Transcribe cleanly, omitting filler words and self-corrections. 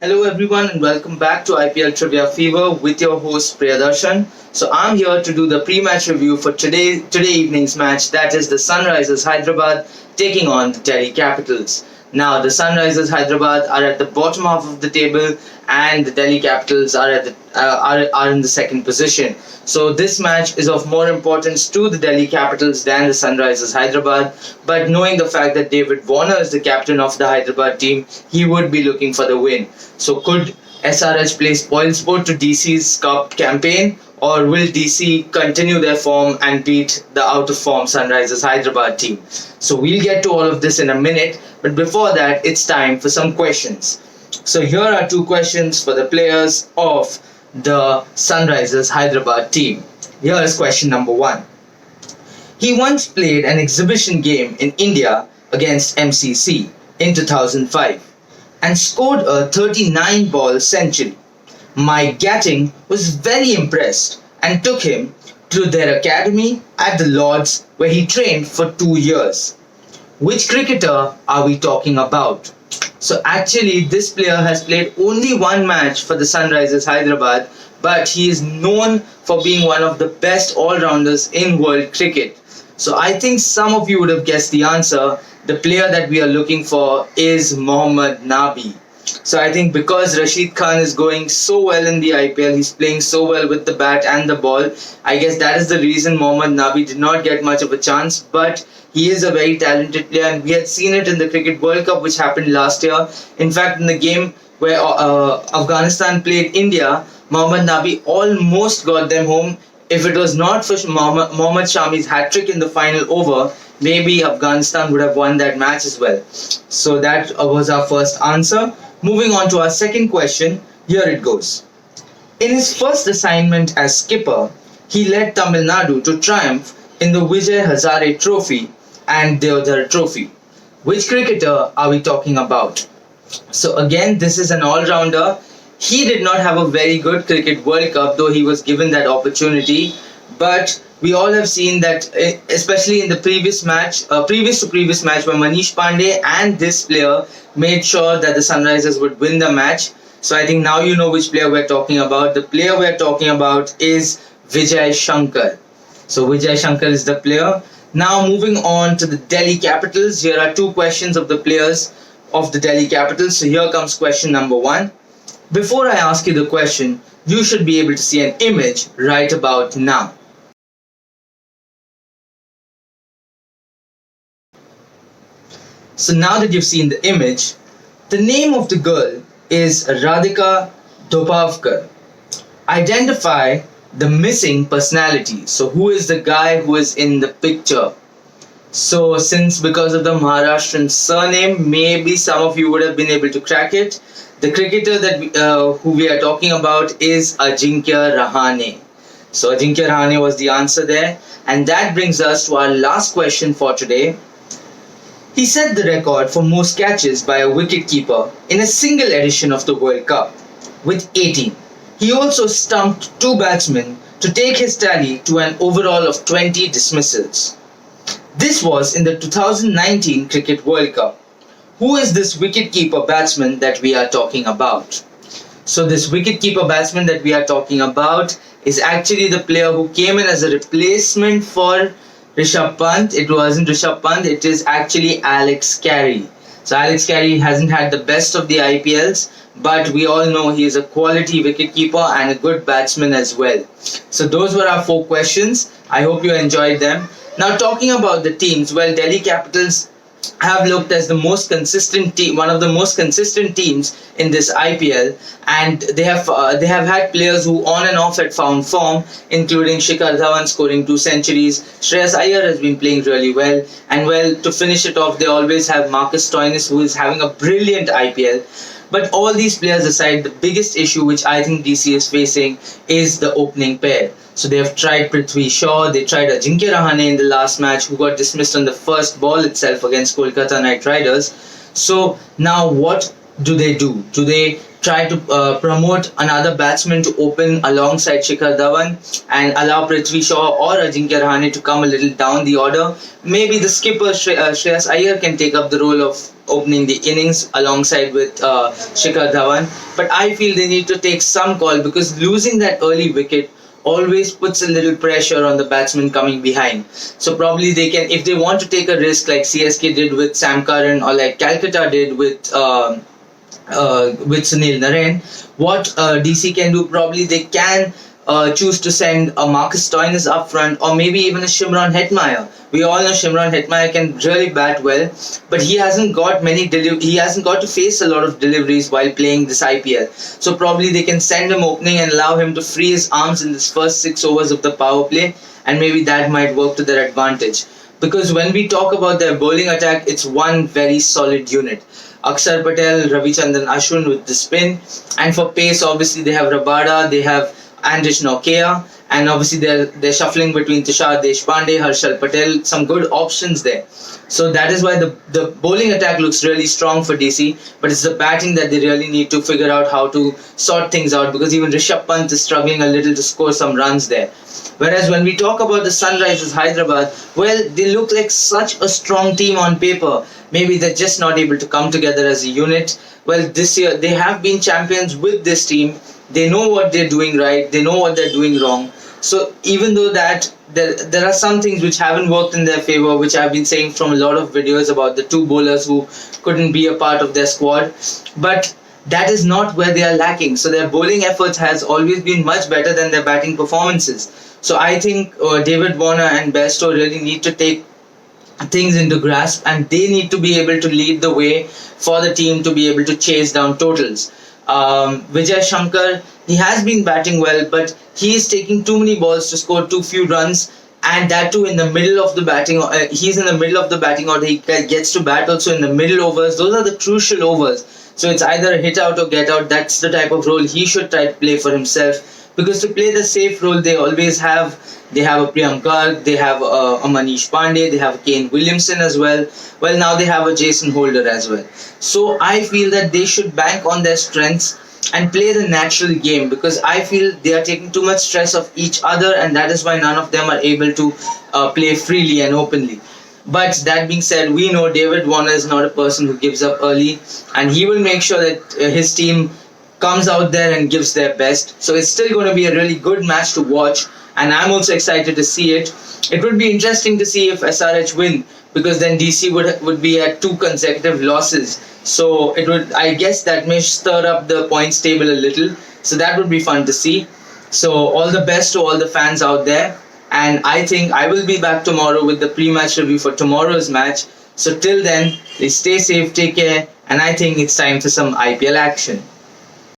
Hello everyone and welcome back to IPL Trivia Fever with your host Priyadarshan. So I'm here to do the pre-match review for today evening's match, that is the Sunrisers Hyderabad taking on the Delhi Capitals. Now the Sunrisers Hyderabad are at the bottom half of the table and the Delhi Capitals are in the second position. So this match is of more importance to the Delhi Capitals than the Sunrisers Hyderabad. But knowing the fact that David Warner is the captain of the Hyderabad team, he would be looking for the win. So could SRH play spoilsport to DC's cup campaign, or will DC continue their form and beat the out of form Sunrisers Hyderabad team? So we'll get to all of this in a minute, but before that, it's time for some questions. So here are two questions for the players of the Sunrisers Hyderabad team. Here is question number one. He once played an exhibition game in India against MCC in 2005 and scored a 39 ball century. Mike Gatting was very impressed and took him to their academy at the Lords where he trained for 2 years. Which cricketer are we talking about? So actually this player has played only one match for the Sunrisers Hyderabad, but he is known for being one of the best all-rounders in world cricket. So I think some of you would have guessed the answer. The player that we are looking for is Mohammad Nabi. So I think because Rashid Khan is going so well in the IPL, he's playing so well with the bat and the ball, I guess that is the reason Mohammad Nabi did not get much of a chance, but he is a very talented player and we had seen it in the Cricket World Cup which happened last year. In fact, in the game where Afghanistan played India, Mohammad Nabi almost got them home. If it was not for Mohammad Shami's hat-trick in the final over, maybe Afghanistan would have won that match as well. So that was our first answer. Moving on to our second question, here it goes. In his first assignment as skipper, he led Tamil Nadu to triumph in the Vijay Hazare Trophy and Deodhar Trophy. Which cricketer are we talking about? So again, this is an all-rounder. He did not have a very good Cricket World Cup, though he was given that opportunity. But we all have seen that, especially in the previous to previous match, where Manish Pandey and this player made sure that the Sunrisers would win the match. So I think now you know which player we're talking about. The player we're talking about is Vijay Shankar. So Vijay Shankar is the player. Now moving on to the Delhi Capitals. Here are two questions of the players of the Delhi Capitals. So here comes question number one. Before I ask you the question, you should be able to see an image right about now. So now that you've seen the image, the name of the girl is Radhika Dobhavkar. Identify the missing personality. So who is the guy who is in the picture? So since because of the Maharashtrian surname, maybe some of you would have been able to crack it. The cricketer who we are talking about is Ajinkya Rahane. So Ajinkya Rahane was the answer there. And that brings us to our last question for today. He set the record for most catches by a wicketkeeper in a single edition of the World Cup with 18. He also stumped two batsmen to take his tally to an overall of 20 dismissals. This was in the 2019 Cricket World Cup. Who is this wicketkeeper batsman that we are talking about? So this wicketkeeper batsman that we are talking about is actually the player who came in as a replacement for Rishabh Pant. It wasn't Rishabh Pant, it is actually Alex Carey. So Alex Carey hasn't had the best of the IPLs, but we all know he is a quality wicketkeeper and a good batsman as well. So those were our four questions. I hope you enjoyed them. Now talking about the teams, well, Delhi Capitals have looked as the most consistent team, one of the most consistent teams in this IPL, and they have had players who on and off had found form, including Shikhar Dhawan scoring 2 centuries. Shreyas Iyer has been playing really well, and well, to finish it off, they always have Marcus Stoinis, who is having a brilliant IPL. But all these players aside, the biggest issue which I think DC is facing is the opening pair. So they have tried Prithvi Shaw, they tried Ajinkya Rahane in the last match, who got dismissed on the first ball itself against Kolkata Knight Riders. So now what do? Do they try to promote another batsman to open alongside Shikhar Dhawan and allow Prithvi Shaw or Ajinkya Rahane to come a little down the order? Maybe the skipper Shreyas Iyer can take up the role of opening the innings alongside with Shikhar Dhawan. But I feel they need to take some call because losing that early wicket always puts a little pressure on the batsman coming behind. So probably they can, if they want to take a risk like CSK did with Sam Curran or like Calcutta did with Sunil Narain, what DC can do, probably they can choose to send a Marcus Stoinis up front or maybe even a Shimron Hetmeyer. We all know Shimron Hetmeyer can really bat well, but he hasn't got he hasn't got to face a lot of deliveries while playing this IPL. So probably they can send him opening and allow him to free his arms in this first 6 overs of the power play, and maybe that might work to their advantage. Because when we talk about their bowling attack, it's one very solid unit. Akshar Patel, Ravichandran Ashwin with the spin, and for pace, obviously they have Rabada, they have Andrish Nokia, and obviously they're shuffling between Tushar Deshpande, Harshal Patel, some good options there. So that is why the bowling attack looks really strong for DC, but it's the batting that they really need to figure out how to sort things out, because even Rishabh Pant is struggling a little to score some runs there. Whereas when we talk about the Sunrisers Hyderabad, well, they look like such a strong team on paper. Maybe they're just not able to come together as a unit. Well, this year they have been champions with this team. They know what they're doing right, they know what they're doing wrong. So even though that there are some things which haven't worked in their favor, which I've been saying from a lot of videos about the two bowlers who couldn't be a part of their squad, but that is not where they are lacking. So their bowling efforts has always been much better than their batting performances. So I think David Warner and Bairstow really need to take things into grasp, and they need to be able to lead the way for the team to be able to chase down totals. Vijay Shankar, he has been batting well, but he is taking too many balls to score too few runs, and that too in the middle of the batting. He's in the middle of the batting order. He gets to bat also in the middle overs. Those are the crucial overs. So it's either hit out or get out. That's the type of role he should try to play for himself. Because to play the safe role, they always have. They have a Priyam Garg, they have a Manish Pandey, they have a Kane Williamson as well. Well, now they have a Jason Holder as well. So I feel that they should bank on their strengths and play the natural game, because I feel they are taking too much stress of each other, and that is why none of them are able to play freely and openly. But that being said, we know David Warner is not a person who gives up early, and he will make sure that his team comes out there and gives their best. So it's still going to be a really good match to watch, and I'm also excited to see it. It would be interesting to see if SRH win, because then DC would be at 2 consecutive losses. So it would, I guess that may stir up the points table a little. So that would be fun to see. So all the best to all the fans out there. And I think I will be back tomorrow with the pre-match review for tomorrow's match. So till then, please stay safe, take care, and I think it's time for some IPL action.